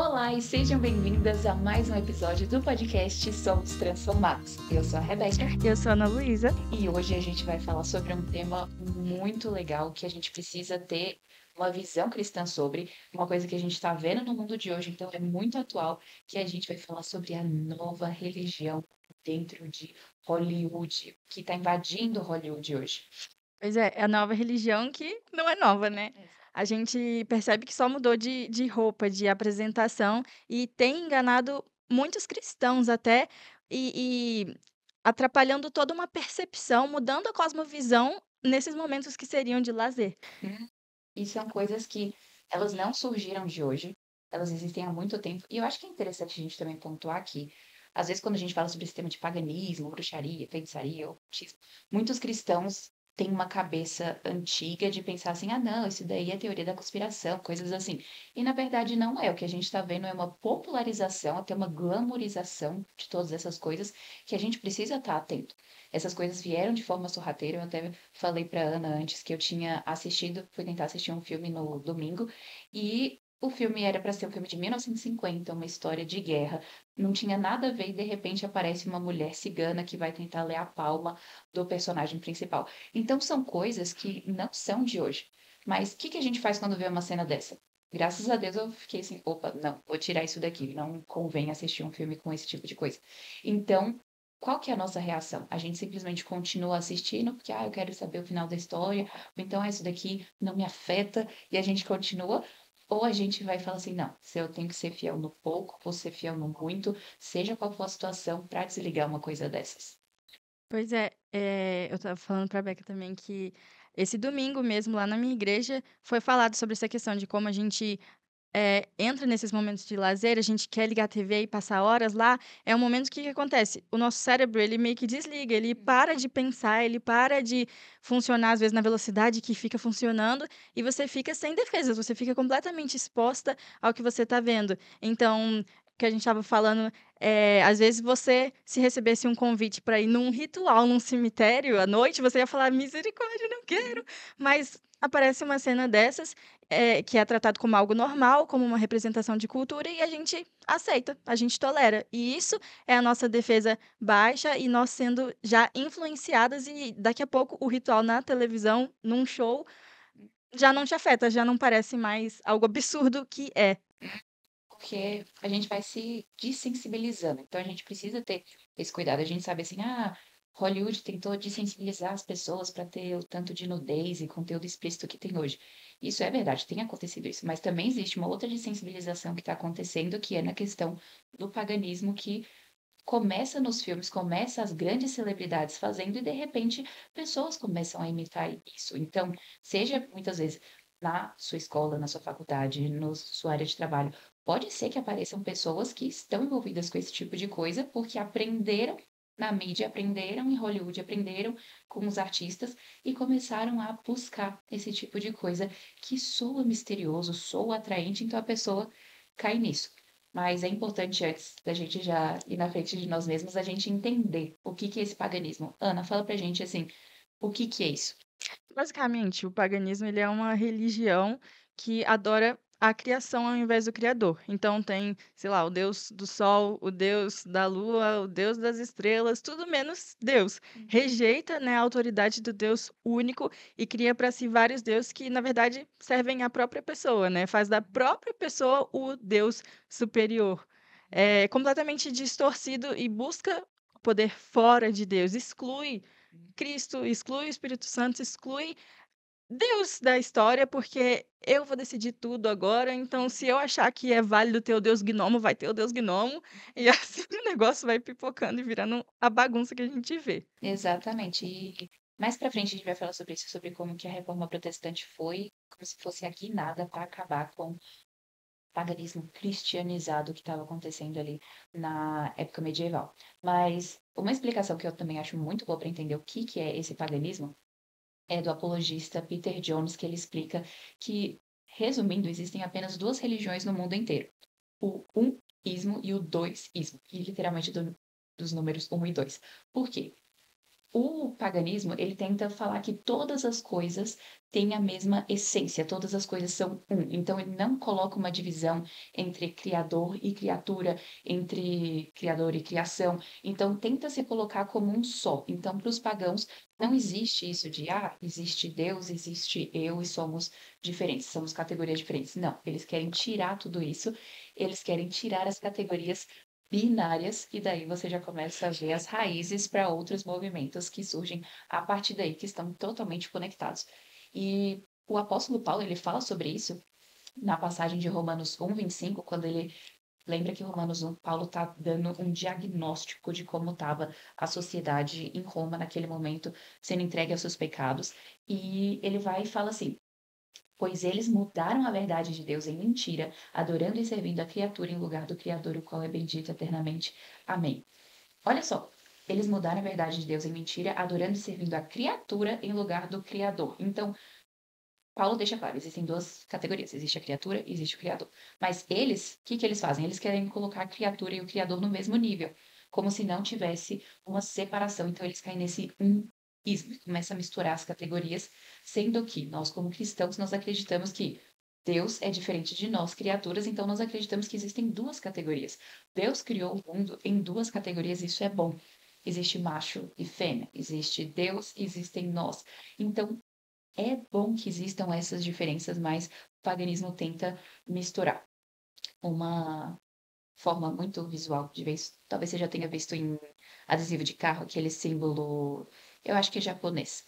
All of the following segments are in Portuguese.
Olá e sejam bem-vindas a mais um episódio do podcast Somos Transformados. Eu sou a Rebeca Eu sou a Ana Luísa. e hoje a gente vai falar sobre um tema muito legal que a gente precisa ter uma visão cristã sobre, uma coisa que a gente está vendo no mundo de hoje, então é muito atual, que a gente vai falar sobre a nova religião dentro de Hollywood, que está invadindo Hollywood hoje. Pois é a nova religião que não é nova, né. A gente percebe que só mudou de roupa, de apresentação e tem enganado muitos cristãos até, e atrapalhando toda uma percepção, mudando a cosmovisão nesses momentos que seriam de lazer. E são coisas que elas não surgiram de hoje, elas existem há muito tempo. E eu acho que é interessante a gente também pontuar que, às vezes, quando a gente fala sobre esse tema de paganismo, bruxaria, feitiçaria, ocultismo, muitos cristãos têm uma cabeça antiga de pensar assim: ah, não, isso daí é teoria da conspiração, coisas assim. E na verdade não é. O que a gente está vendo é uma popularização, até uma glamorização de todas essas coisas que a gente precisa estar atento. Essas coisas vieram de forma sorrateira. Eu até falei para Ana antes que eu tinha assistido, fui tentar assistir um filme no domingo, e o filme era para ser um filme de 1950, uma história de guerra. Não tinha nada a ver e de repente aparece uma mulher cigana que vai tentar ler a palma do personagem principal. Então são coisas que não são de hoje. Mas o que a gente faz quando vê uma cena dessa? Graças a Deus eu fiquei assim, opa, não, vou tirar isso daqui, não convém assistir um filme com esse tipo de coisa. Então, qual que é a nossa reação? A gente simplesmente continua assistindo porque, eu quero saber o final da história, ou então, isso daqui não me afeta, e a gente continua, ou a gente vai falar assim, não, se eu tenho que ser fiel no pouco, vou ser fiel no muito, seja qual for a situação, para desligar uma coisa dessas. Pois é, eu estava falando pra Beca também que esse domingo mesmo lá na minha igreja foi falado sobre essa questão de como a gente entra nesses momentos de lazer, a gente quer ligar a TV e passar horas lá, é um momento que acontece? O nosso cérebro, ele meio que desliga, ele para de pensar, ele para de funcionar, às vezes, na velocidade que fica funcionando, e você fica sem defesas, você fica completamente exposta ao que você está vendo. Então, o que a gente estava falando, às vezes você, se recebesse um convite para ir num ritual, num cemitério à noite, você ia falar: "Misericórdia, não quero", mas aparece uma cena dessas que é tratado como algo normal, como uma representação de cultura, e a gente aceita, a gente tolera. E isso é a nossa defesa baixa e nós sendo já influenciadas, e daqui a pouco o ritual na televisão, num show, já não te afeta, já não parece mais algo absurdo que é. Porque a gente vai se dessensibilizando. Então a gente precisa ter esse cuidado. A gente sabe assim, Hollywood tentou dessensibilizar as pessoas para ter o tanto de nudez e conteúdo explícito que tem hoje. Isso é verdade, tem acontecido isso, mas também existe uma outra dessensibilização que está acontecendo, que é na questão do paganismo, que começa nos filmes, começa as grandes celebridades fazendo e de repente pessoas começam a imitar isso. Então, seja muitas vezes na sua escola, na sua faculdade, na sua área de trabalho, pode ser que apareçam pessoas que estão envolvidas com esse tipo de coisa porque aprenderam na mídia, aprenderam em Hollywood, aprenderam com os artistas e começaram a buscar esse tipo de coisa que soa misterioso, soa atraente, então a pessoa cai nisso. Mas é importante, antes da gente já ir na frente de nós mesmos, a gente entender o que é esse paganismo. Ana, fala pra gente assim, o que é isso? Basicamente, o paganismo, ele é uma religião que adora a criação ao invés do criador. Então tem, sei lá, o deus do sol, o deus da lua, o deus das estrelas, tudo menos Deus. Rejeita, né, a autoridade do Deus único e cria para si vários deuses que, na verdade, servem à própria pessoa, né? Faz da própria pessoa o Deus superior. É completamente distorcido e busca poder fora de Deus, exclui Cristo, exclui o Espírito Santo, exclui Deus da história, porque eu vou decidir tudo agora, então se eu achar que é válido ter o Deus gnomo, vai ter o Deus gnomo, e assim o negócio vai pipocando e virando a bagunça que a gente vê. Exatamente. E mais pra frente a gente vai falar sobre isso, sobre como que a reforma protestante foi como se fosse a guinada para acabar com o paganismo cristianizado que estava acontecendo ali na época medieval. Mas uma explicação que eu também acho muito boa para entender o que é esse paganismo é do apologista Peter Jones, que ele explica que, resumindo, existem apenas duas religiões no mundo inteiro: o um-ismo e o dois-ismo, e literalmente dos números um e dois. Por quê? O paganismo, ele tenta falar que todas as coisas têm a mesma essência, todas as coisas são um. Então, ele não coloca uma divisão entre criador e criatura, entre criador e criação. Então, tenta se colocar como um só. Então, para os pagãos, não existe isso de, existe Deus, existe eu e somos diferentes, somos categorias diferentes. Não, eles querem tirar tudo isso, eles querem tirar as categorias binárias, e daí você já começa a ver as raízes para outros movimentos que surgem a partir daí, que estão totalmente conectados. E o apóstolo Paulo, ele fala sobre isso na passagem de Romanos 1:25, quando ele lembra que Romanos 1, Paulo está dando um diagnóstico de como estava a sociedade em Roma naquele momento, sendo entregue aos seus pecados, e ele vai e fala assim: pois eles mudaram a verdade de Deus em mentira, adorando e servindo a criatura em lugar do Criador, o qual é bendito eternamente. Amém. Olha só, eles mudaram a verdade de Deus em mentira, adorando e servindo a criatura em lugar do Criador. Então, Paulo deixa claro, existem duas categorias, existe a criatura e existe o Criador. Mas eles, o que que eles fazem? Eles querem colocar a criatura e o Criador no mesmo nível, como se não tivesse uma separação. Então, eles caem nesse ismo, começa a misturar as categorias, sendo que nós, como cristãos, nós acreditamos que Deus é diferente de nós, criaturas, então nós acreditamos que existem duas categorias. Deus criou o mundo em duas categorias, isso é bom. Existe macho e fêmea, existe Deus, existem nós. Então, é bom que existam essas diferenças, mas o paganismo tenta misturar. Uma forma muito visual de ver isso, talvez você já tenha visto em adesivo de carro, aquele símbolo, eu acho que é japonês,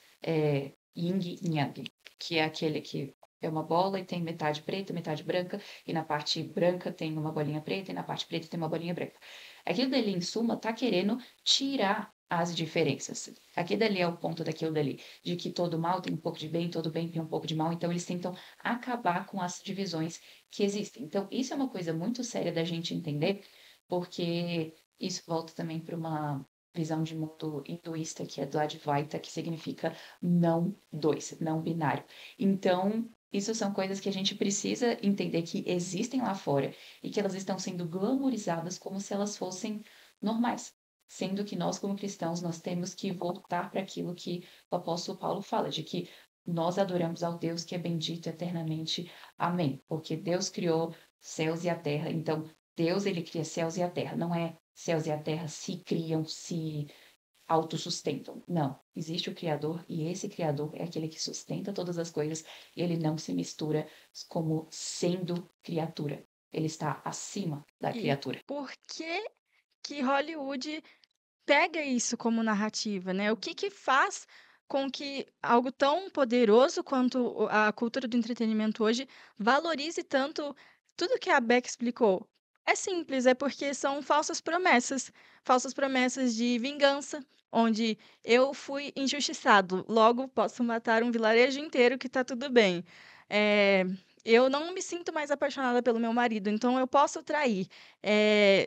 Yin e Yang, que é aquele que é uma bola e tem metade preta, metade branca, e na parte branca tem uma bolinha preta, e na parte preta tem uma bolinha branca. Aquilo dali, em suma, tá querendo tirar as diferenças. Aquilo dali é o ponto daquilo dali, de que todo mal tem um pouco de bem, todo bem tem um pouco de mal, então eles tentam acabar com as divisões que existem. Então, isso é uma coisa muito séria da gente entender, porque isso volta também para uma visão de mundo hinduísta, que é do Advaita, que significa não dois, não binário. Então, isso são coisas que a gente precisa entender que existem lá fora e que elas estão sendo glamorizadas como se elas fossem normais. Sendo que nós, como cristãos, nós temos que voltar para aquilo que o apóstolo Paulo fala, de que nós adoramos ao Deus que é bendito eternamente. Amém. Porque Deus criou céus e a terra. Então, Deus, ele cria céus e a terra. Não é céus e a terra se criam, se autossustentam. Não. Existe o Criador e esse Criador é aquele que sustenta todas as coisas e ele não se mistura como sendo criatura. Ele está acima da E criatura. por que Hollywood pega isso como narrativa, né? O que que faz com que algo tão poderoso quanto a cultura do entretenimento hoje valorize tanto tudo que a Beck explicou? É simples, é porque são falsas promessas de vingança, onde eu fui injustiçado, logo posso matar um vilarejo inteiro que tá tudo bem. Eh, eu não me sinto mais apaixonada pelo meu marido, então eu posso trair.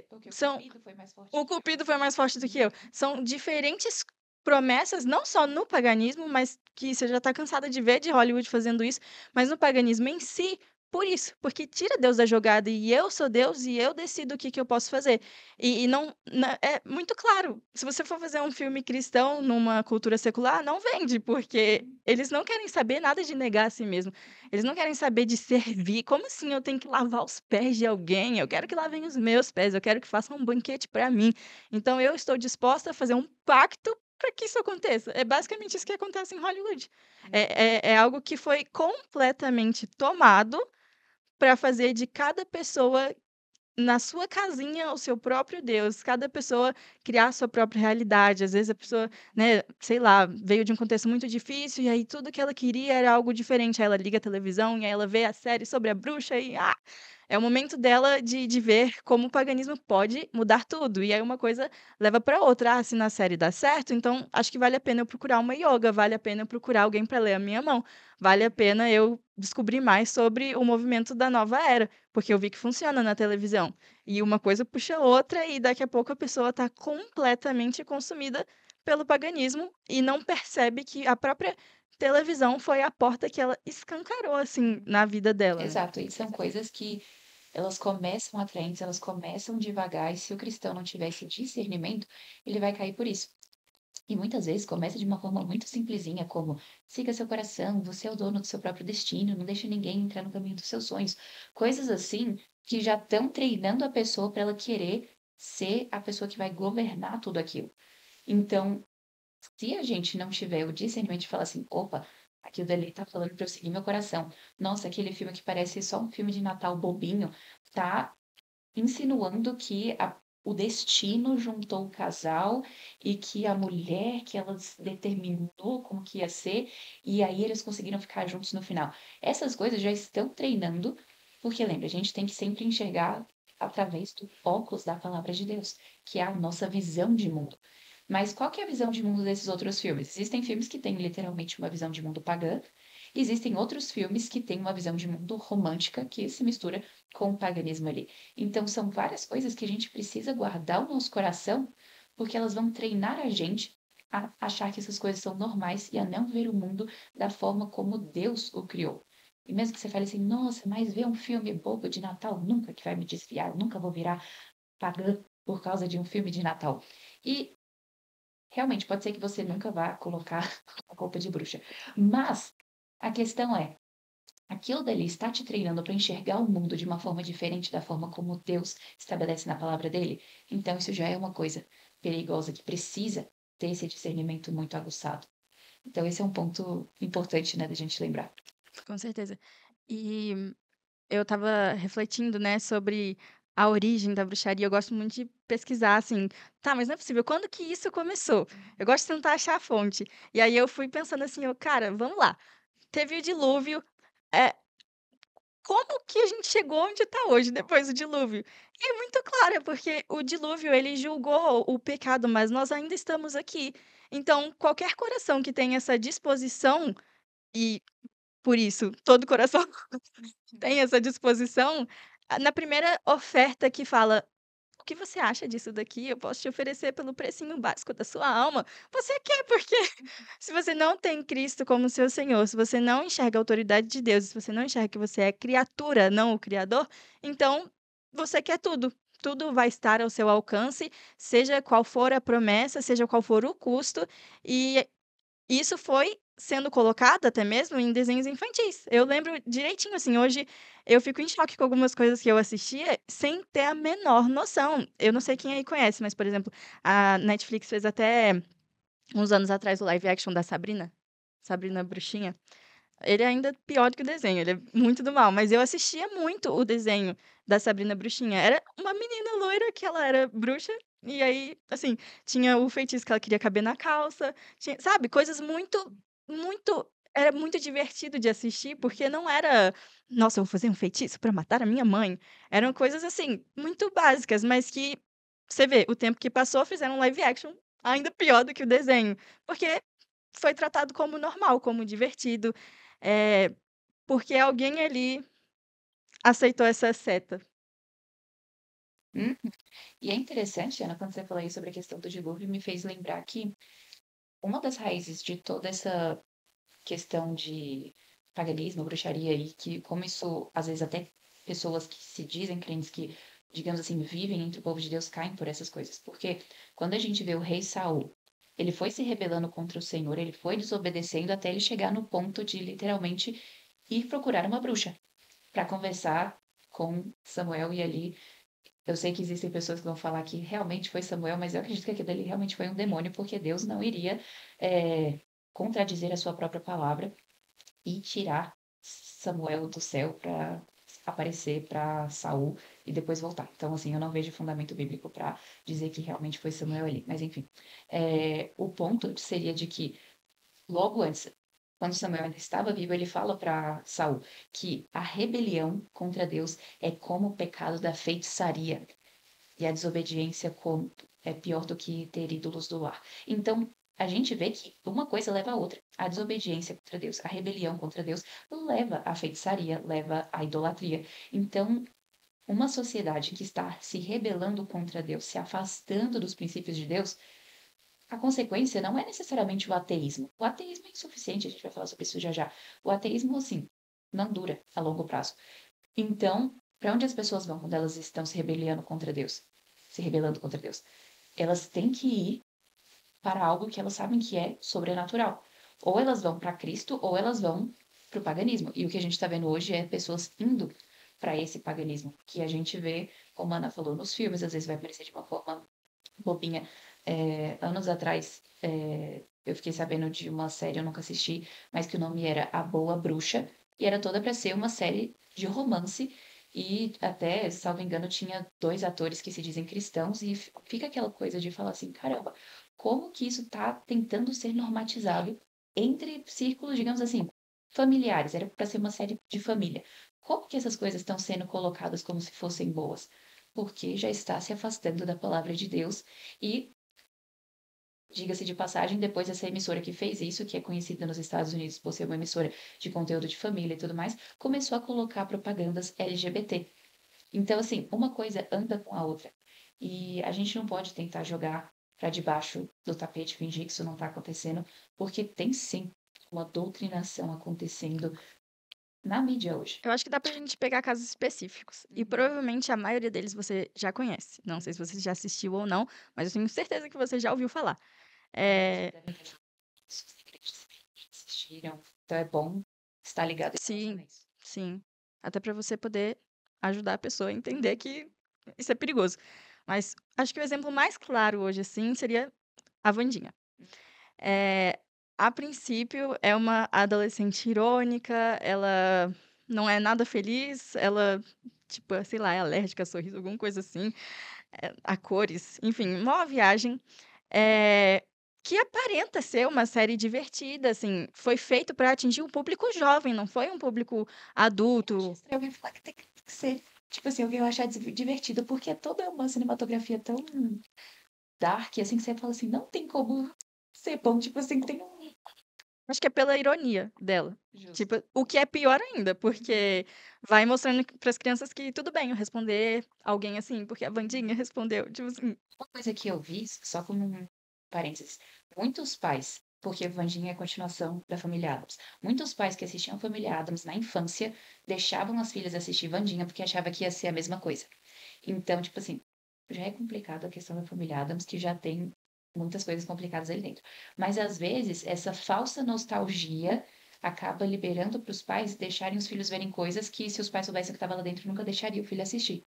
Porque o São cupido foi mais forte o do que eu. cupido foi mais forte do que eu. São diferentes promessas, não só no paganismo, mas que você já está cansada de ver de Hollywood fazendo isso, mas no paganismo em si, por isso, porque tira Deus da jogada e eu sou Deus e eu decido o que que eu posso fazer. E não é muito claro, se você for fazer um filme cristão numa cultura secular, não vende, porque eles não querem saber nada de negar a si mesmo. Eles não querem saber de servir. Como assim eu tenho que lavar os pés de alguém? Eu quero que lavem os meus pés, eu quero que façam um banquete para mim. Então eu estou disposta a fazer um pacto para que isso aconteça. É basicamente isso que acontece em Hollywood. É algo que foi completamente tomado para fazer de cada pessoa na sua casinha, o seu próprio Deus, cada pessoa criar a sua própria realidade. Às vezes a pessoa, né, sei lá, veio de um contexto muito difícil e aí tudo que ela queria era algo diferente. Aí ela liga a televisão e aí ela vê a série sobre a bruxa e é o momento dela de ver como o paganismo pode mudar tudo. E aí uma coisa leva para outra. Se na série dá certo, então acho que vale a pena eu procurar uma yoga, vale a pena eu procurar alguém para ler a minha mão, vale a pena eu descobrir mais sobre o movimento da nova era, porque eu vi que funciona na televisão. E uma coisa puxa a outra e daqui a pouco a pessoa está completamente consumida pelo paganismo e não percebe que a própria televisão foi a porta que ela escancarou, assim, na vida dela, né. Exato, e são coisas que elas começam atraentes, elas começam devagar, e se o cristão não tiver esse discernimento, ele vai cair por isso. E muitas vezes começa de uma forma muito simplesinha, como siga seu coração, você é o dono do seu próprio destino, não deixe ninguém entrar no caminho dos seus sonhos. Coisas assim que já estão treinando a pessoa para ela querer ser a pessoa que vai governar tudo aquilo. Então, se a gente não tiver o discernimento de falar assim, opa, aquilo dali tá falando para eu seguir meu coração. Nossa, aquele filme que parece só um filme de Natal bobinho, tá insinuando que o destino juntou o casal e que a mulher que ela determinou como que ia ser, e aí eles conseguiram ficar juntos no final. Essas coisas já estão treinando, porque lembra, a gente tem que sempre enxergar através do óculos da palavra de Deus, que é a nossa visão de mundo. Mas qual que é a visão de mundo desses outros filmes? Existem filmes que têm literalmente uma visão de mundo pagã, existem outros filmes que têm uma visão de mundo romântica que se mistura com o paganismo ali. Então, são várias coisas que a gente precisa guardar no nosso coração, porque elas vão treinar a gente a achar que essas coisas são normais e a não ver o mundo da forma como Deus o criou. E mesmo que você fale assim, nossa, mas ver um filme bobo de Natal nunca que vai me desviar, eu nunca vou virar pagã por causa de um filme de Natal. E realmente pode ser que você nunca vá colocar a roupa de bruxa. Mas a questão é, aquilo dali está te treinando para enxergar o mundo de uma forma diferente da forma como Deus estabelece na palavra dele? Então, isso já é uma coisa perigosa que precisa ter esse discernimento muito aguçado. Então, esse é um ponto importante, né, da gente lembrar. Com certeza. E eu estava refletindo, né, sobre a origem da bruxaria. Eu gosto muito de pesquisar, assim, tá, mas não é possível, quando que isso começou? Eu gosto de tentar achar a fonte. E aí eu fui pensando assim, eu, cara, vamos lá. Teve o dilúvio. É, como que a gente chegou onde está hoje, depois do dilúvio? E é muito claro, é porque o dilúvio ele julgou o pecado, mas nós ainda estamos aqui. Então, qualquer coração que tenha essa disposição, e por isso todo coração tem essa disposição, na primeira oferta que fala: "O que você acha disso daqui? Eu posso te oferecer pelo precinho básico da sua alma". Você quer, porque se você não tem Cristo como seu Senhor, se você não enxerga a autoridade de Deus, se você não enxerga que você é criatura, não o criador, então você quer tudo. Tudo vai estar ao seu alcance, seja qual for a promessa, seja qual for o custo, e isso foi sendo colocado até mesmo em desenhos infantis. Eu lembro direitinho, assim, hoje eu fico em choque com algumas coisas que eu assistia sem ter a menor noção. Eu não sei quem aí conhece, mas, por exemplo, a Netflix fez até uns anos atrás o live action da Sabrina, Sabrina Bruxinha. Ele é ainda pior do que o desenho, ele é muito do mal, mas eu assistia muito o desenho da Sabrina Bruxinha. Era uma menina loira que ela era bruxa, e aí, assim, tinha o feitiço que ela queria caber na calça, tinha, sabe, coisas muito era muito divertido de assistir, porque não era: "Nossa, eu vou fazer um feitiço para matar a minha mãe". Eram coisas, assim, muito básicas, mas que você vê, o tempo que passou, fizeram um live action ainda pior do que o desenho, porque foi tratado como normal, como divertido, eh, porque alguém ali aceitou essa seta. Hum? E é interessante, Ana, quando você falou aí sobre a questão do dilúvio, me fez lembrar que uma das raízes de toda essa questão de paganismo, bruxaria e que como isso, às vezes até pessoas que se dizem crentes que, digamos assim, vivem entre o povo de Deus caem por essas coisas. Porque quando a gente vê o rei Saul, ele foi se rebelando contra o Senhor, ele foi desobedecendo até ele chegar no ponto de literalmente ir procurar uma bruxa para conversar com Samuel e ali eu sei que existem pessoas que vão falar que realmente foi Samuel, mas eu acredito que aquilo ali realmente foi um demônio, porque Deus não iria contradizer a sua própria palavra e tirar Samuel do céu para aparecer para Saul e depois voltar. Então, assim, eu não vejo fundamento bíblico para dizer que realmente foi Samuel ali. Mas, enfim, o ponto seria de que logo antes, quando Samuel ainda estava vivo, ele fala para Saul que a rebelião contra Deus é como o pecado da feitiçaria. E a desobediência é pior do que ter ídolos do lar. Então, a gente vê que uma coisa leva a outra. A desobediência contra Deus, a rebelião contra Deus, leva à feitiçaria, leva à idolatria. Então, uma sociedade que está se rebelando contra Deus, se afastando dos princípios de Deus, a consequência não é necessariamente o ateísmo. O ateísmo é insuficiente, a gente vai falar sobre isso já já. O ateísmo, assim, não dura a longo prazo. Então, para onde as pessoas vão quando elas estão se rebelando contra Deus? Se rebelando contra Deus? Elas têm que ir para algo que elas sabem que é sobrenatural. Ou elas vão para Cristo, ou elas vão para o paganismo. E o que a gente está vendo hoje é pessoas indo para esse paganismo, que a gente vê, como a Ana falou, nos filmes, às vezes vai aparecer de uma forma bobinha. Anos atrás, eu fiquei sabendo de uma série, eu nunca assisti, mas que o nome era A Boa Bruxa, e era toda para ser uma série de romance, e até, salvo engano, tinha dois atores que se dizem cristãos, e fica aquela coisa de falar assim, caramba, como que isso tá tentando ser normatizado entre círculos, digamos assim, familiares, era para ser uma série de família. Como que essas coisas estão sendo colocadas como se fossem boas? Porque já está se afastando da palavra de Deus e, diga-se de passagem, depois essa emissora que fez isso, que é conhecida nos Estados Unidos por ser uma emissora de conteúdo de família e tudo mais, começou a colocar propagandas LGBT. Então, assim, uma coisa anda com a outra. E a gente não pode tentar jogar para debaixo do tapete, fingir que isso não está acontecendo, porque tem sim uma doutrinação acontecendo na mídia hoje. Eu acho que dá pra gente pegar casos específicos. E provavelmente a maioria deles você já conhece. Não sei se você já assistiu ou não, mas eu tenho certeza que você já ouviu falar. Provavelmente É, devem ter os igrejas que assistiram. Então é bom estar ligado em relação sim, a isso. sim. Até pra você poder ajudar a pessoa a entender que isso é perigoso. Mas acho que o exemplo mais claro hoje, assim, seria a Wandinha. Eh, a princípio, é uma adolescente irônica, ela não é nada feliz, ela, tipo, sei lá, é alérgica a sorriso, alguma coisa assim, a cores, enfim, mó viagem, eh, que aparenta ser uma série divertida, assim, foi feito para atingir um público jovem, não foi um público Eu acho adulto. estranho alguém falar que tem que ser, tipo assim, alguém achar divertido, porque é toda uma cinematografia tão dark, assim, que você fala assim, não tem como ser bom, tipo assim, tem um... Acho que é pela ironia dela. Justo. Tipo, o que é pior ainda, Uhum, porque vai mostrando para as crianças que tudo bem eu responder alguém assim, porque a Wandinha uhum. respondeu, tipo assim. Uma coisa que eu vi, só como um parênteses, muitos pais, porque Wandinha é a continuação da Família Addams, muitos pais que assistiam Família Addams na infância deixavam as filhas assistir Wandinha porque achava que ia ser a mesma coisa. Então, tipo assim, já é complicado a questão da Família Addams, que já tem muitas coisas complicadas ali dentro. Mas às vezes essa falsa nostalgia acaba liberando para os pais deixarem os filhos verem coisas que, se os pais soubessem o que estava lá dentro, nunca deixaria o filho assistir.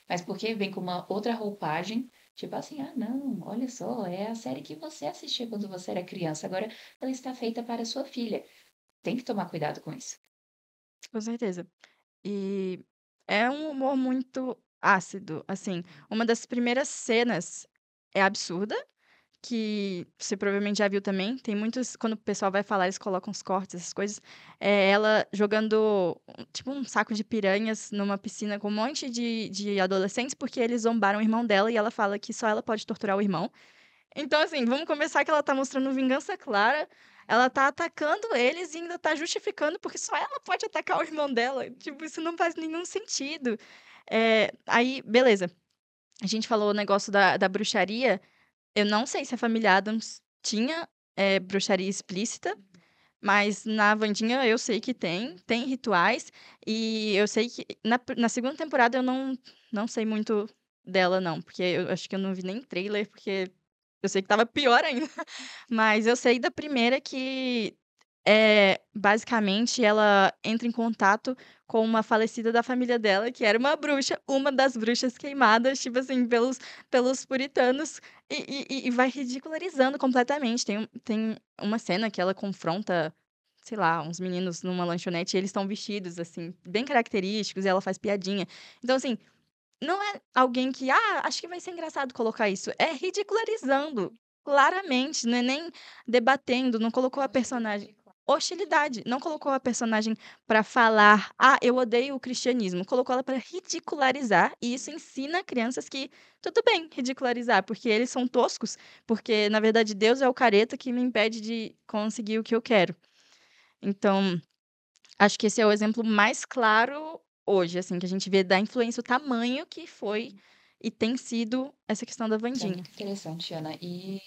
Mas porque vem com uma outra roupagem, tipo assim, ah, não, olha só, é a série que você assistia quando você era criança, agora ela está feita para a sua filha. Tem que tomar cuidado com isso. Com certeza. E é um humor muito ácido, assim, uma das primeiras cenas é absurda, que você provavelmente já viu também, tem muitos quando o pessoal vai falar, eles colocam os cortes, essas coisas, ela jogando tipo um saco de piranhas numa piscina com um monte de adolescentes, porque eles zombaram o irmão dela e ela fala que só ela pode torturar o irmão. Então, assim, vamos começar que ela tá mostrando vingança clara, ela tá atacando eles e ainda tá justificando, porque só ela pode atacar o irmão dela. Tipo, isso não faz nenhum sentido. Aí, beleza. A gente falou o negócio da bruxaria. Eu não sei se a família Addams tinha, bruxaria explícita, mas na Wandinha eu sei que tem rituais, e eu sei que na segunda temporada eu não sei muito dela não, porque eu acho que eu não vi nem trailer, porque eu sei que estava pior ainda. Mas eu sei da primeira que, basicamente ela entra em contato com uma falecida da família dela, que era uma das bruxas queimadas, tipo assim, pelos puritanos, e vai ridicularizando completamente. Tem uma cena que ela confronta, sei lá, uns meninos numa lanchonete e eles estão vestidos, assim, bem característicos, e ela faz piadinha. Então, assim, não é alguém que: "Ah, acho que vai ser engraçado colocar isso", é ridicularizando, claramente, não é nem debatendo, não colocou a personagem Hostilidade, claro. hostilidade, não colocou a personagem pra falar: "Ah, eu odeio o cristianismo", colocou ela pra ridicularizar, e isso ensina crianças que tudo bem ridicularizar, porque eles são toscos, porque na verdade Deus é o careta que me impede de conseguir o que eu quero. Então, acho que esse é o exemplo mais claro hoje, assim, que a gente vê da influência, o tamanho que foi e tem sido essa questão da Isso é Wandinha. muito interessante, Ana. E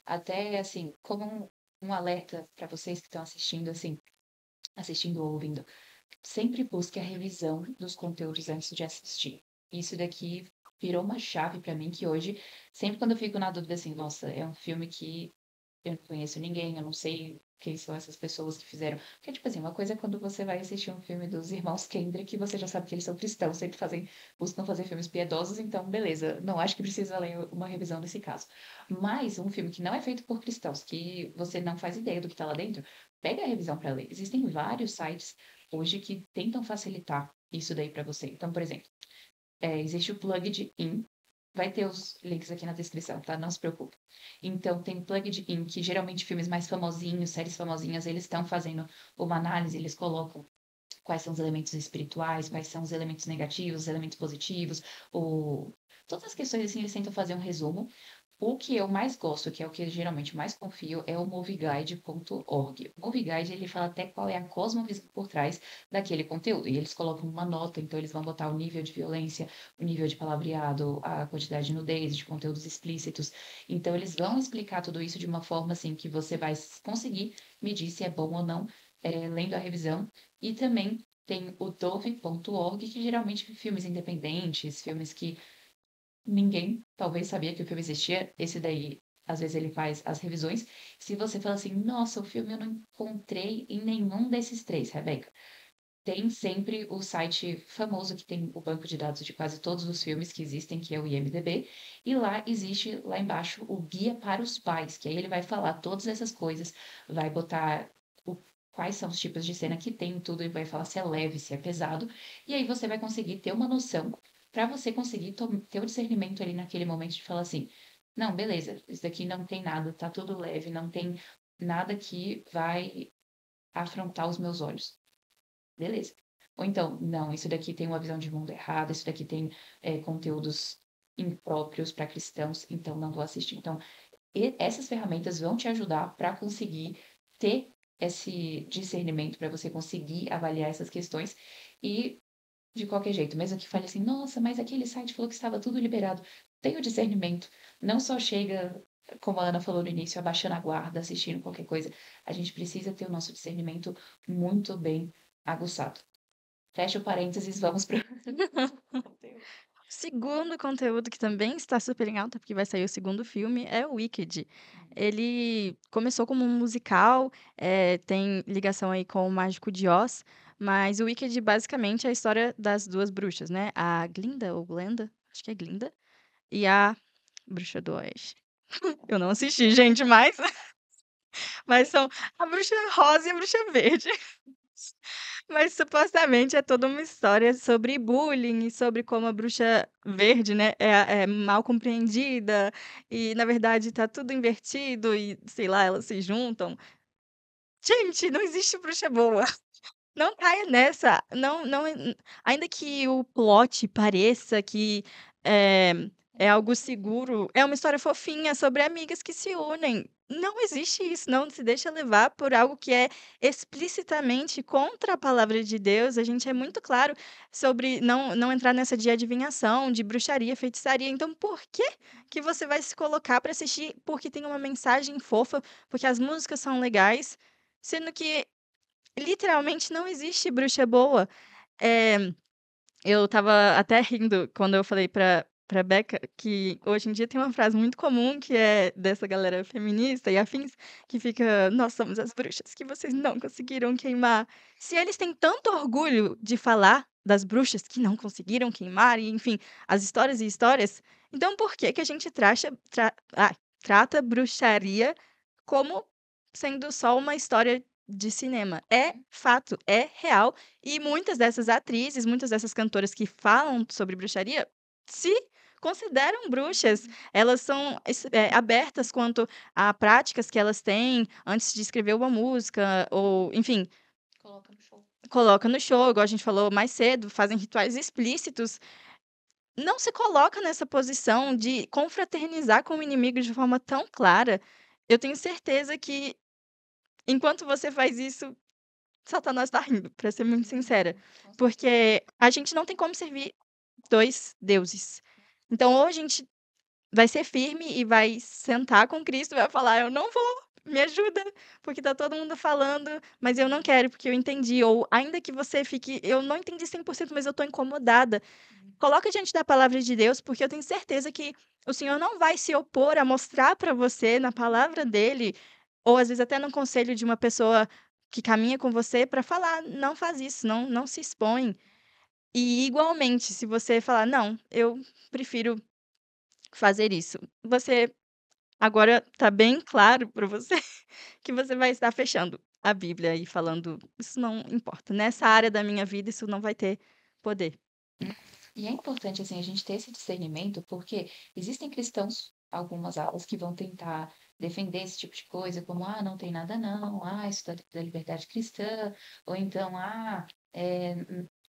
até assim, como um alerta para vocês que estão assistindo, assim, assistindo ou ouvindo, sempre busque a revisão dos conteúdos antes de assistir. Isso daqui virou uma chave para mim que hoje, sempre quando eu fico na dúvida assim, nossa, é um filme que eu não conheço ninguém, eu não sei quem são essas pessoas que fizeram. Porque, tipo assim, uma coisa é quando você vai assistir um filme dos irmãos Kendrick, você já sabe que eles são cristãos, sempre buscam fazer filmes piedosos, então, beleza. Não acho que precisa ler uma revisão nesse caso. Mas um filme que não é feito por cristãos, que você não faz ideia do que tá lá dentro, pega a revisão para ler. Existem vários sites hoje que tentam facilitar isso daí para você. Então, por exemplo, existe o Plugged In. Vai ter os links aqui na descrição, tá? Não se preocupe. Então, tem o Plugged In, que geralmente filmes mais famosinhos, séries famosinhas, eles estão fazendo uma análise, eles colocam quais são os elementos espirituais, quais são os elementos negativos, os elementos positivos, todas as questões assim, eles tentam fazer um resumo. O que eu mais gosto, que é o que eu geralmente mais confio, é o movieguide.org. O Movieguide, ele fala até qual é a cosmovisão por trás daquele conteúdo. E eles colocam uma nota, então eles vão botar o nível de violência, o nível de palavreado, a quantidade de nudez, de conteúdos explícitos. Então eles vão explicar tudo isso de uma forma assim que você vai conseguir medir se é bom ou não, lendo a revisão. E também tem o dove.org, que geralmente filmes independentes, filmes que ninguém talvez sabia que o filme existia. Esse daí, às vezes, ele faz as revisões. Se você fala assim, nossa, o filme eu não encontrei em nenhum desses três, Rebeca. Tem sempre o site famoso que tem o banco de dados de quase todos os filmes que existem, que é o IMDb, e lá existe, lá embaixo, o guia para os pais, que aí ele vai falar todas essas coisas, vai botar o- quais são os tipos de cena que tem, tudo, e vai falar se é leve, se é pesado, e aí você vai conseguir ter uma noção para você conseguir ter o discernimento ali naquele momento de falar assim, não, beleza, isso daqui não tem nada, tá tudo leve, não tem nada que vai afrontar os meus olhos. Beleza. Ou então, não, isso daqui tem uma visão de mundo errada, isso daqui tem conteúdos impróprios para cristãos, então não vou assistir. Então, essas ferramentas vão te ajudar para conseguir ter esse discernimento, para você conseguir avaliar essas questões e, de qualquer jeito, mesmo que fale assim, nossa, mas aquele site falou que estava tudo liberado, tem o discernimento, não só chega, como a Ana falou no início, abaixando a guarda, assistindo qualquer coisa, a gente precisa ter o nosso discernimento muito bem aguçado. Fecha o parênteses, vamos para conteúdo. Segundo conteúdo que também está super em alta, porque vai sair o segundo filme, é o Wicked. Ele começou como um musical, tem ligação aí com o Mágico de Oz, mas o Wicked basicamente é a história das 2 bruxas, né, a Glinda ou Glenda, acho que é Glinda, e a Bruxa do Oeste. Eu não assisti, gente, mas são a Bruxa Rosa e a Bruxa Verde. Mas supostamente é toda uma história sobre bullying e sobre como a bruxa verde, né, é mal compreendida e, na verdade, tá tudo invertido e, sei lá, elas se juntam. Gente, não existe bruxa boa. Não caia nessa. Não ainda que o plot pareça que é é algo seguro, é uma história fofinha sobre amigas que se unem. Não existe isso, não se deixa levar por algo que é explicitamente contra a palavra de Deus. A gente é muito claro sobre não entrar nessa de adivinhação, de bruxaria, feitiçaria. Então, por que você vai se colocar para assistir porque tem uma mensagem fofa, porque as músicas são legais, sendo que literalmente não existe bruxa boa. Eh, eu estava até rindo quando eu falei pra Becca que hoje em dia tem uma frase muito comum que é dessa galera feminista e afins, que fica: "Nós somos as bruxas que vocês não conseguiram queimar". Se eles têm tanto orgulho de falar das bruxas que não conseguiram queimar e, enfim, as histórias e histórias, então por que que a gente trata bruxaria como sendo só uma história de cinema? É fato, é real e muitas dessas atrizes, muitas dessas cantoras que falam sobre bruxaria se consideram bruxas. Elas são abertas quanto a práticas que elas têm antes de escrever uma música ou, enfim, Coloca no show. coloca no show, igual a gente falou mais cedo, fazem rituais explícitos. Não se coloca nessa posição de confraternizar com o inimigo de forma tão clara. Eu tenho certeza que enquanto você faz isso, Satanás tá rindo, pra ser muito sincera, Com certeza. porque a gente não tem como servir 2 deuses. Então ou a gente vai ser firme e vai sentar com Cristo e vai falar: "Eu não vou, me ajuda, porque tá todo mundo falando, mas eu não quero, porque eu entendi", ou ainda que você fique: "Eu não entendi 100%, mas eu tô incomodada", coloca diante da palavra de Deus, porque eu tenho certeza que o Senhor não vai se opor a mostrar pra você na palavra dele, ou às vezes até num conselho de uma pessoa que caminha com você para falar: "Não faz isso, não se expõe". E igualmente, se você falar: "Não, eu prefiro fazer isso", você agora tá bem claro para você que você vai estar fechando a Bíblia e falando: "Isso não importa, nessa área da minha vida isso não vai ter poder". E é importante, assim, a gente ter esse discernimento, porque existem cristãos, algumas aulas, que vão tentar defender esse tipo de coisa, como, ah, não tem nada não, ah, isso da liberdade cristã, ou então, ah,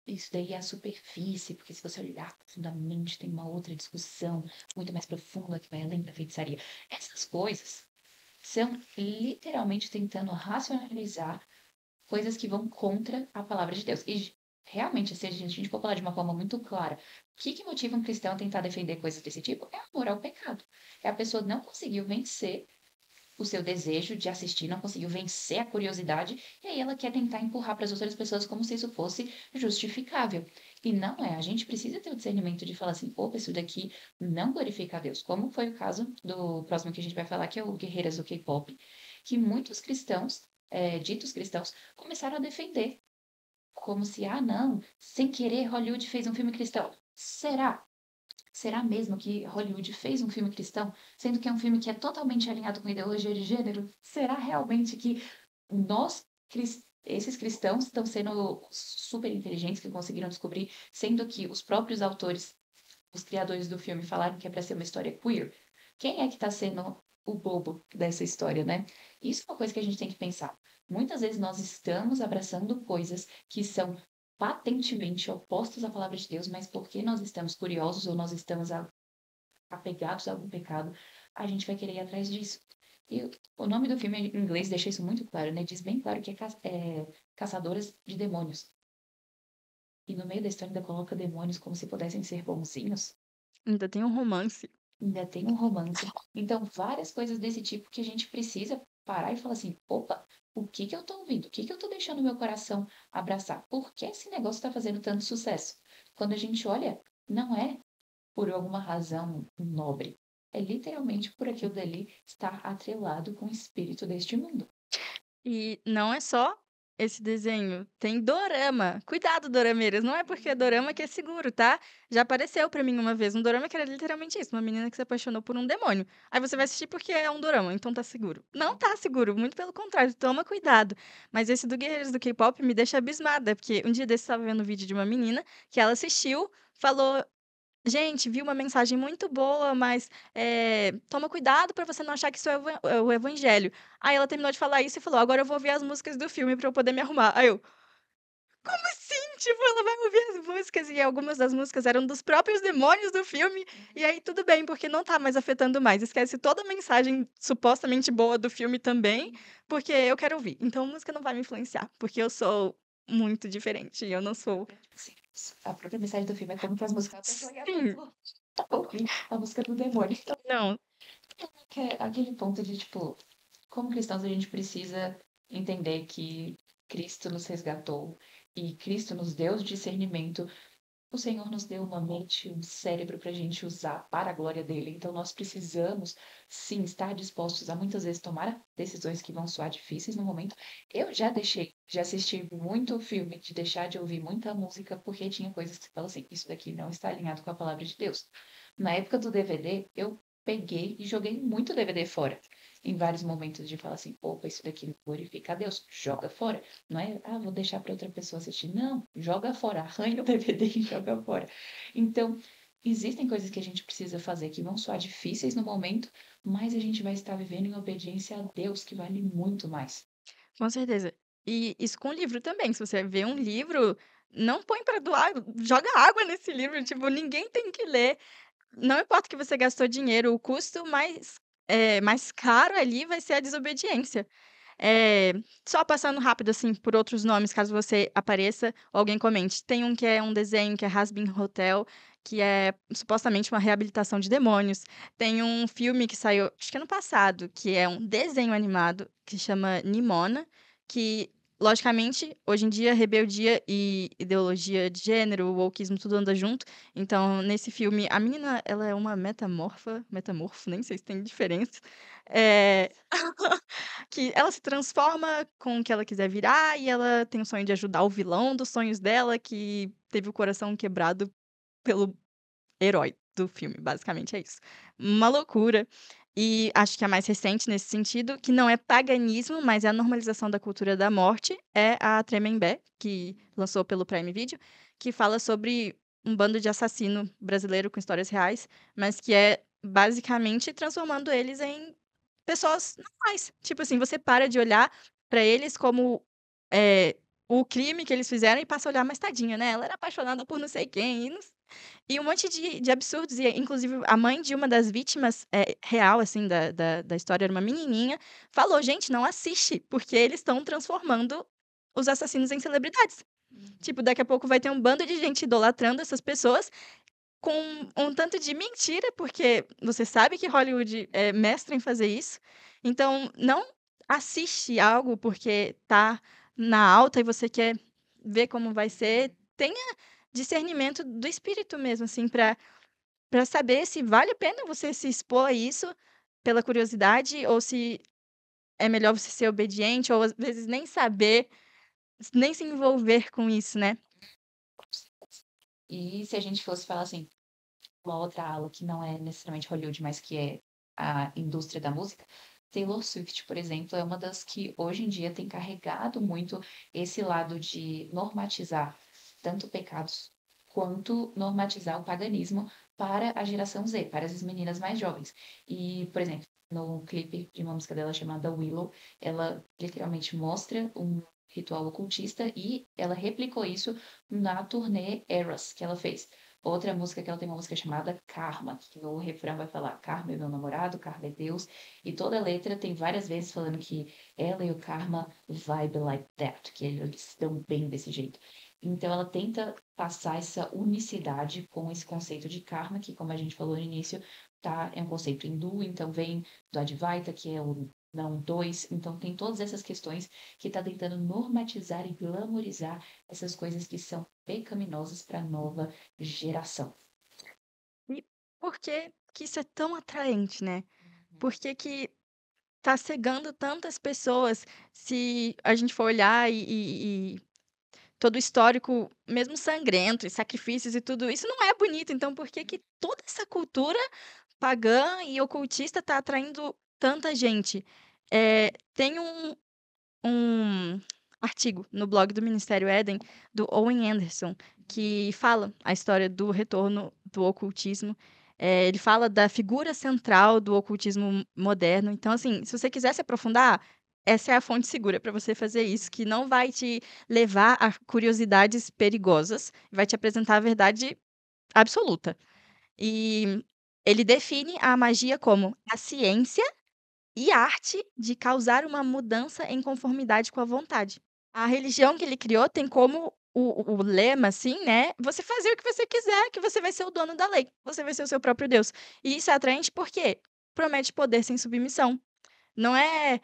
isso daí é a superfície, porque se você olhar profundamente, tem uma outra discussão muito mais profunda que vai além da feitiçaria. Essas coisas são literalmente tentando racionalizar coisas que vão contra a palavra de Deus. E realmente, se a gente for falar de uma forma muito clara, o que que motiva um cristão a tentar defender coisas desse tipo? É amor ao pecado. É a pessoa não conseguiu vencer o seu desejo de assistir, não conseguiu vencer a curiosidade, e aí ela quer tentar empurrar para as outras pessoas como se isso fosse justificável. E não é. A gente precisa ter o discernimento de falar assim, opa, isso daqui não glorifica a Deus. Como foi o caso do próximo que a gente vai falar, que é o Guerreiras do K-pop, que muitos cristãos, ditos cristãos, começaram a defender. Como se, ah, não, sem querer Hollywood fez um filme cristão. Será? Será mesmo que Hollywood fez um filme cristão, sendo que é um filme que é totalmente alinhado com ideologia de gênero? Será realmente que nós, esses cristãos, estão sendo super inteligentes que conseguiram descobrir, sendo que os próprios autores, os criadores do filme, falaram que é para ser uma história queer? Quem é que está sendo o bobo dessa história, né? Isso é uma coisa que a gente tem que pensar. Muitas vezes nós estamos abraçando coisas que são patentemente opostos à palavra de Deus, mas porque nós estamos curiosos ou nós estamos apegados a algum pecado, a gente vai querer ir atrás disso. E o nome do filme em inglês deixa isso muito claro, né? Diz bem claro que é Caçadoras de Demônios. E no meio da história ainda coloca demônios como se pudessem ser bonzinhos. Ainda tem um romance. Ainda tem um romance. Então, várias coisas desse tipo que a gente precisa parar e falar assim: opa, o que que eu tô ouvindo? O que que eu tô deixando meu coração abraçar? Por que esse negócio tá fazendo tanto sucesso? Quando a gente olha, não é por alguma razão nobre. É literalmente por aquilo dali estar atrelado com o espírito deste mundo. E não é só esse desenho, tem dorama. Cuidado, dorameiras, não é porque é dorama que é seguro, tá? Já apareceu pra mim uma vez um dorama que era literalmente isso, uma menina que se apaixonou por um demônio. Aí você vai assistir porque é um dorama, então tá seguro. Não tá seguro, muito pelo contrário, toma cuidado. Mas esse do Guerreiros do K-pop me deixa abismada, porque um dia desse eu estava vendo um vídeo de uma menina que ela assistiu, falou: "Gente, vi uma mensagem muito boa, mas, toma cuidado para você não achar que isso é o evangelho". Aí ela terminou de falar isso e falou: "Agora eu vou ouvir as músicas do filme para eu poder me arrumar". Aí eu: "Como assim?". Tipo, ela vai ouvir as músicas e algumas das músicas eram dos próprios demônios do filme, e aí tudo bem, porque não tá mais afetando mais. Esquece toda a mensagem supostamente boa do filme também, porque eu quero ouvir. Então música não vai me influenciar, porque eu sou muito diferente, eu não sou. Sim, a própria mensagem do filme é como que as músicas a pessoa e a Sim, pessoa tá ouvindo a música do demônio. Então, não. é aquele ponto de, tipo, como cristãos, a gente precisa entender que Cristo nos resgatou e Cristo nos deu discernimento. O Senhor nos deu uma mente, um cérebro para a gente usar para a glória dele. Então, nós precisamos, sim, estar dispostos a muitas vezes tomar decisões que vão soar difíceis no momento. Eu já deixei de assistir muito filme, de deixar de ouvir muita música, porque tinha coisas que você fala assim: isso daqui não está alinhado com a palavra de Deus. Na época do DVD, eu peguei e joguei muito DVD fora. Em vários momentos de falar assim, opa, isso daqui não glorifica a Deus, joga fora. Não é, ah, vou deixar para outra pessoa assistir. Não, joga fora, arranha o DVD e joga fora. Então, existem coisas que a gente precisa fazer que vão soar difíceis no momento, mas a gente vai estar vivendo em obediência a Deus, que vale muito mais. Com certeza. E isso com livro também, se você vê um livro, não põe pra doar, joga água nesse livro, tipo, ninguém tem que ler. Não importa que você gastou dinheiro, o custo mais caro ali vai ser a desobediência. Só passando rápido, assim, por outros nomes, caso você apareça ou alguém comente. Tem um que é um desenho que é Hazbin Hotel, que é supostamente uma reabilitação de demônios. Tem um filme que saiu, acho que ano passado, que é um desenho animado, que chama Nimona, que logicamente, hoje em dia, rebeldia e ideologia de gênero, o wokeismo, tudo anda junto. Então, nesse filme, a menina, ela é uma metamorfo, nem sei se tem diferença. É, que ela se transforma com o que ela quiser virar e ela tem o sonho de ajudar o vilão dos sonhos dela, que teve o coração quebrado pelo herói do filme, basicamente é isso. Uma loucura. E acho que a mais recente nesse sentido, que não é paganismo, mas é a normalização da cultura da morte, é a Tremembé, que lançou pelo Prime Video, que fala sobre um bando de assassino brasileiro com histórias reais, mas que é basicamente transformando eles em pessoas normais. Tipo assim, você para de olhar pra eles como, o crime que eles fizeram e passa a olhar: "Mas tadinha, né, ela era apaixonada por não sei quem e não e um monte de absurdos, e inclusive a mãe de uma das vítimas, real, assim, da história, era uma menininha, falou: "Gente, não assiste, porque eles estão transformando os assassinos em celebridades". Uhum. Tipo, daqui a pouco vai ter um bando de gente idolatrando essas pessoas, com um tanto de mentira, porque você sabe que Hollywood é mestre em fazer isso. Então, não assiste algo porque tá na alta e você quer ver como vai ser. Tenha discernimento do espírito mesmo, assim, para saber se vale a pena você se expor a isso pela curiosidade ou se é melhor você ser obediente ou às vezes nem saber, nem se envolver com isso, né. E se a gente fosse falar assim, uma outra ala que não é necessariamente Hollywood, mas que é a indústria da música, Taylor Swift, por exemplo, é uma das que hoje em dia tem carregado muito esse lado de normatizar tanto pecados quanto normatizar o paganismo para a geração Z, para as meninas mais jovens. E, por exemplo, no clipe de uma música dela chamada Willow, ela literalmente mostra um ritual ocultista e ela replicou isso na turnê Eras que ela fez. Outra música que ela tem uma música chamada Karma, que no refrão vai falar Karma é meu namorado, Karma é Deus, e toda a letra tem várias vezes falando que ela e o Karma vibe like that, que eles estão bem desse jeito. Então ela tenta passar essa unicidade com esse conceito de karma, que como a gente falou no início, tá, é um conceito hindu, então vem do Advaita, que é o não dois, então tem todas essas questões que está tentando normatizar e glamorizar essas coisas que são pecaminosas para a nova geração. E por que isso é tão atraente, né? Por que tá cegando tantas pessoas, se a gente for olhar e todo o histórico, mesmo sangrento, e sacrifícios e tudo isso, não é bonito, então por que toda essa cultura pagã e ocultista tá atraindo tanta gente? Tem um artigo no blog do Ministério Éden, do Owen Anderson, que fala a história do retorno do ocultismo. Ele fala da figura central do ocultismo moderno. Então, assim, se você quiser se aprofundar, essa é a fonte segura para você fazer isso, que não vai te levar a curiosidades perigosas, vai te apresentar a verdade absoluta. E ele define a magia como a ciência e arte de causar uma mudança em conformidade com a vontade. A religião que ele criou tem como o lema, assim, né, você fazer o que você quiser, que você vai ser o dono da lei, você vai ser o seu próprio Deus. E isso é atraente porque promete poder sem submissão. Não é,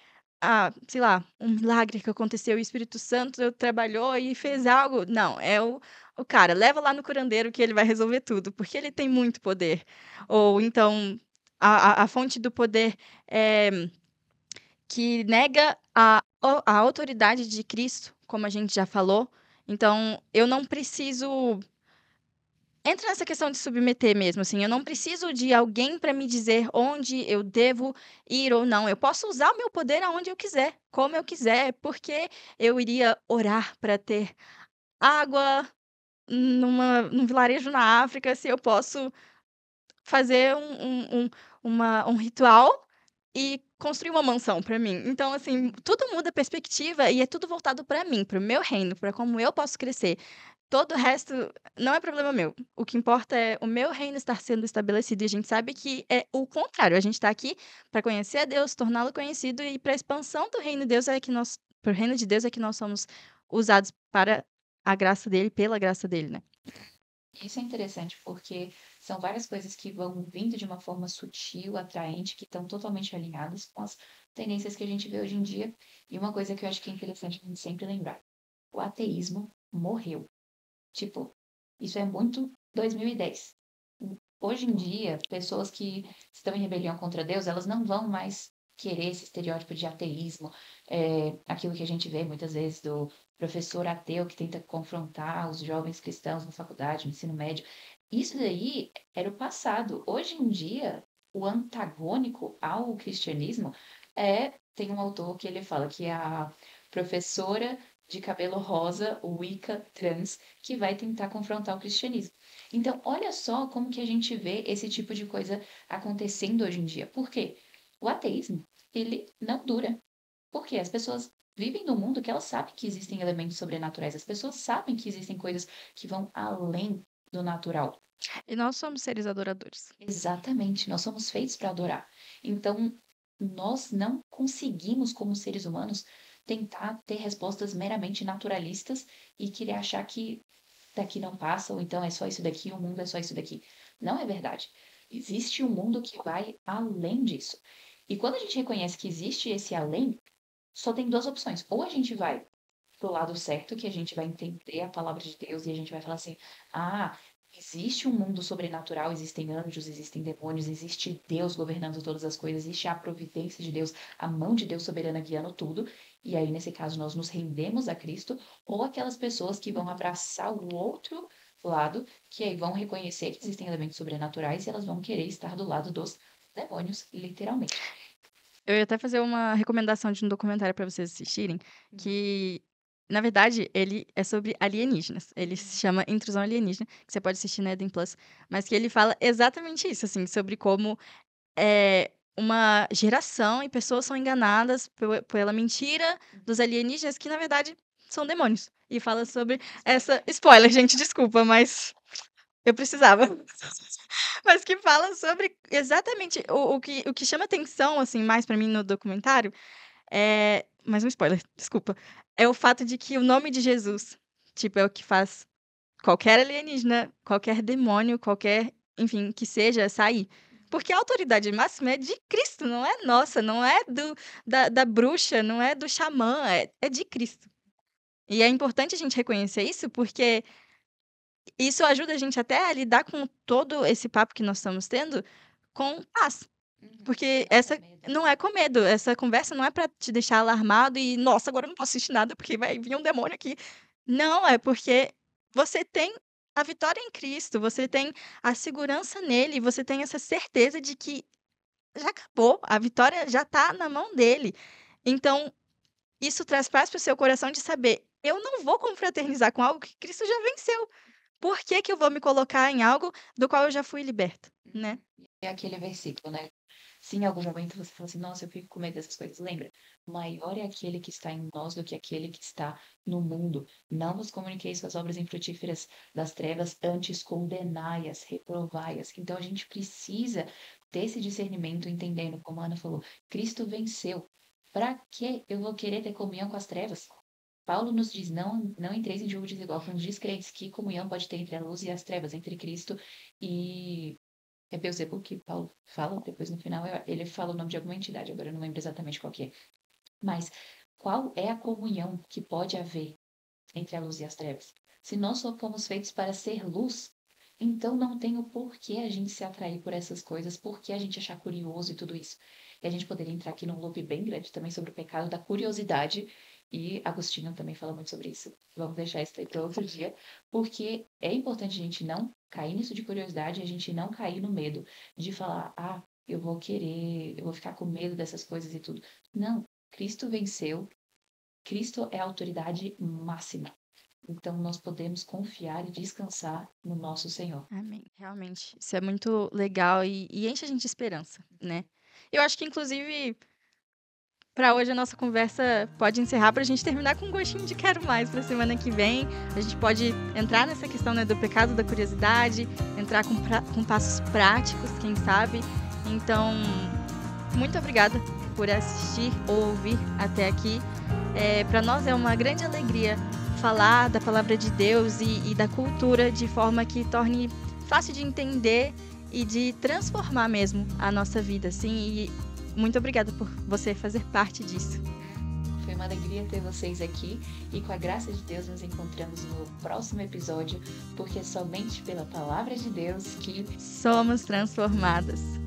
sei lá, um milagre que aconteceu e o Espírito Santo trabalhou e fez algo. Não, é o cara, leva lá no curandeiro que ele vai resolver tudo, porque ele tem muito poder. Ou então, a fonte do poder, eh que nega a autoridade de Cristo, como a gente já falou. Então, eu não preciso entra nessa questão de submeter mesmo, assim, eu não preciso de alguém para me dizer onde eu devo ir ou não. Eu posso usar o meu poder aonde eu quiser, como eu quiser, porque eu iria orar para ter água num vilarejo na África, se eu posso fazer um ritual e construir uma mansão pra mim. Então, assim, tudo muda a perspectiva e é tudo voltado pra mim, para o meu reino, pra como eu posso crescer. Todo o resto não é problema meu. O que importa é o meu reino estar sendo estabelecido e a gente sabe que é o contrário, a gente tá aqui pra conhecer a Deus, torná-lo conhecido e pra expansão do reino de Deus é que nós para o reino de Deus é que nós somos usados para a graça dele, pela graça dele, né. Isso é interessante porque São várias coisas que vão vindo de uma forma sutil, atraente, que estão totalmente alinhadas com as tendências que a gente vê hoje em dia. E uma coisa que eu acho que é interessante a gente sempre lembrar: o ateísmo morreu. Tipo, isso é muito 2010. Hoje em dia, pessoas que estão em rebelião contra Deus, elas não vão mais querer esse estereótipo de ateísmo, aquilo que a gente vê muitas vezes do professor ateu que tenta confrontar os jovens cristãos na faculdade, no ensino médio. Isso daí era o passado. Hoje em dia, o antagônico ao cristianismo tem um autor que ele fala que é a professora de cabelo rosa, Wicca trans, que vai tentar confrontar o cristianismo. Então, olha só como que a gente vê esse tipo de coisa acontecendo hoje em dia. Por quê? O ateísmo, ele não dura. Porque as pessoas vivem num mundo que elas sabem que existem elementos sobrenaturais. As pessoas sabem que existem coisas que vão além do natural. E nós somos seres adoradores. Exatamente, nós somos feitos para adorar. Então, nós não conseguimos, como seres humanos, tentar ter respostas meramente naturalistas e querer achar que daqui não passa, ou então é só isso daqui, o mundo é só isso daqui. Não é verdade. Existe um mundo que vai além disso. E quando a gente reconhece que existe esse além, só tem duas opções. Ou a gente vai pro lado certo, que a gente vai entender a palavra de Deus e a gente vai falar assim: ah, existe um mundo sobrenatural, existem anjos, existem demônios, existe Deus governando todas as coisas, existe a providência de Deus, a mão de Deus soberana guiando tudo. E aí, nesse caso, nós nos rendemos a Cristo, ou aquelas pessoas que vão abraçar o outro lado, que aí vão reconhecer que existem elementos sobrenaturais e elas vão querer estar do lado dos demônios, literalmente. Eu ia até fazer uma recomendação de um documentário para vocês assistirem, que, na verdade, ele é sobre alienígenas. Ele se chama Intrusão Alienígena, que você pode assistir na Eden Plus, mas que ele fala exatamente isso, assim, sobre como uma geração e pessoas são enganadas pela mentira dos alienígenas, que na verdade são demônios. E fala sobre essa. Spoiler, gente, desculpa, mas eu precisava. Mas que fala sobre exatamente o que chama atenção, assim, mais pra mim no documentário é. Mais um spoiler, desculpa. É o fato de que o nome de Jesus, tipo, é o que faz qualquer alienígena, qualquer demônio, qualquer, enfim, que seja, sair. Porque a autoridade máxima é de Cristo, não é nossa, não é da bruxa, não é do xamã, é de Cristo. E é importante a gente reconhecer isso, porque isso ajuda a gente até a lidar com todo esse papo que nós estamos tendo com paz. Porque essa não é com medo, essa conversa não é pra te deixar alarmado e: "Nossa, agora eu não posso assistir nada, porque vai vir um demônio aqui". Não, é porque você tem a vitória em Cristo, você tem a segurança nele, você tem essa certeza de que já acabou, a vitória já tá na mão dele. Então, isso traz paz para o seu coração de saber: "Eu não vou confraternizar com algo que Cristo já venceu. Por que que eu vou me colocar em algo do qual eu já fui liberto?", né. É aquele versículo, né? Se em algum momento você fala assim: nossa, eu fico com medo dessas coisas, lembra? Maior é aquele que está em nós do que aquele que está no mundo. Não vos comuniqueis com as obras infrutíferas das trevas, antes condenai-as, reprovai-as. Então a gente precisa desse discernimento, entendendo, como a Ana falou, Cristo venceu. Para que eu vou querer ter comunhão com as trevas? Paulo nos diz: não entreis em jogo desigual com os descrentes. Que comunhão pode ter entre a luz e as trevas, entre Cristo e é Beelzebub que Paulo fala, depois no final ele fala o nome de alguma entidade, agora eu não lembro exatamente qual que é. Mas qual é a comunhão que pode haver entre a luz e as trevas? Se nós só fomos feitos para ser luz, então não tem o porquê a gente se atrair por essas coisas, porquê a gente achar curioso e tudo isso. E a gente poderia entrar aqui num loop bem grande também sobre o pecado da curiosidade, e Agostinho também fala muito sobre isso. Vamos deixar isso aí para outro dia, porque é importante a gente não cair nisso de curiosidade, a gente não cair no medo de falar: ah, eu vou querer, eu vou ficar com medo dessas coisas e tudo. Não, Cristo venceu, Cristo é a autoridade máxima. Então nós podemos confiar e descansar no nosso Senhor. Amém. Realmente, isso é muito legal e enche a gente de esperança, né. Eu acho que inclusive, para hoje a nossa conversa pode encerrar para a gente terminar com um gostinho de quero mais para semana que vem. A gente pode entrar nessa questão, né, do pecado da curiosidade, entrar com passos práticos, quem sabe. Então, muito obrigada por assistir ou ouvir até aqui. Para nós é uma grande alegria falar da palavra de Deus e da cultura de forma que torne fácil de entender e de transformar mesmo a nossa vida, assim. E muito obrigada por você fazer parte disso. Foi uma alegria ter vocês aqui e com a graça de Deus nos encontramos no próximo episódio, porque é somente pela palavra de Deus que Somos transformadas.